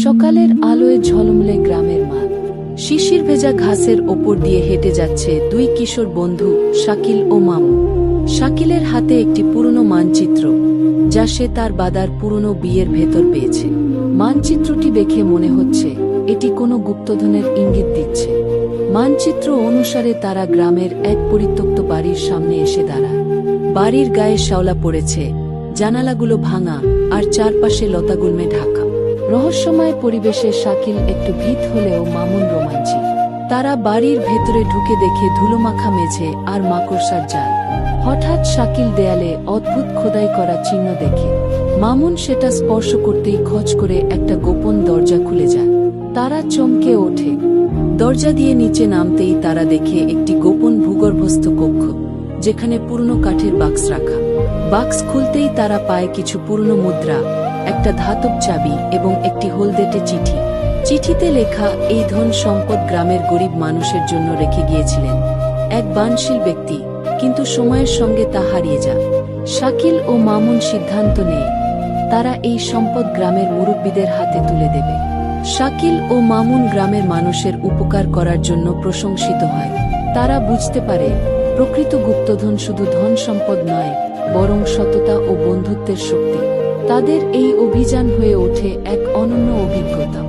সকালের আলোয় ঝলমলে গ্রামের মাঠ। শিশির ভেজা ঘাসের ওপর দিয়ে হেঁটে যাচ্ছে দুই কিশোর বন্ধু শাকিল ও মামুন। শাকিলের হাতে একটি পুরনো মানচিত্র, যা সে তার বাবার পুরনো বিয়ের ভেতর পেয়েছে। মানচিত্রটি দেখে মনে হচ্ছে এটি কোনো গুপ্তধনের ইঙ্গিত দিচ্ছে। মানচিত্র অনুসারে তারা গ্রামের এক পরিত্যক্ত বাড়ির সামনে এসে দাঁড়ায়। বাড়ির গায়ে শ্যাওলা পড়েছে, জানালাগুলো ভাঙা, আর চারপাশে লতাগুল্মে ঢাকা। রহস্যময় পরিবেশে শাকিল একটু ভীত হলেও মামুন রোমাঞ্চিত। তারা বাড়ির ভেতরে ঢুকে দেখে ধুলোমাখা মেঝে আর মাকড়সার জাল। হঠাৎ শাকিল দেয়ালে অদ্ভুত খোদাই করা চিহ্ন দেখে। মামুন সেটা স্পর্শ করতেই খচ করে একটা গোপন দরজা খুলে যায়। তারা চমকে ওঠে। দরজা দিয়ে নিচে নামতেই তারা দেখে একটি গোপন ভূগর্ভস্থ কক্ষ, যেখানে পুরনো কাঠের বাক্স রাখা। বাক্স খুলতেই তারা পায় কিছু পুরনো মুদ্রা, একটা ধাতব চাবি এবং একটি হলদেটে চিঠি। চিঠিতে লেখা, এই ধন সম্পদ গ্রামের গরিব মানুষের জন্য রেখে গিয়েছিলেন এক দানশীল ব্যক্তি, কিন্তু সময়ের সঙ্গে তা হারিয়ে যায়। শাকিল ও মামুন সিদ্ধান্ত নেয় তারা এই সম্পদ গ্রামের মুরব্বীদের হাতে তুলে দেবে। শাকিল ও মামুন গ্রামের মানুষের উপকার করার জন্য প্রশংসিত হয়। তারা বুঝতে পারে প্রকৃত গুপ্তধন শুধু ধন সম্পদ নয়, বরং সততা ও বন্ধুত্বের শক্তি। তাদের এই অভিযান হয়ে ওঠে এক অনন্য অভিজ্ঞতা।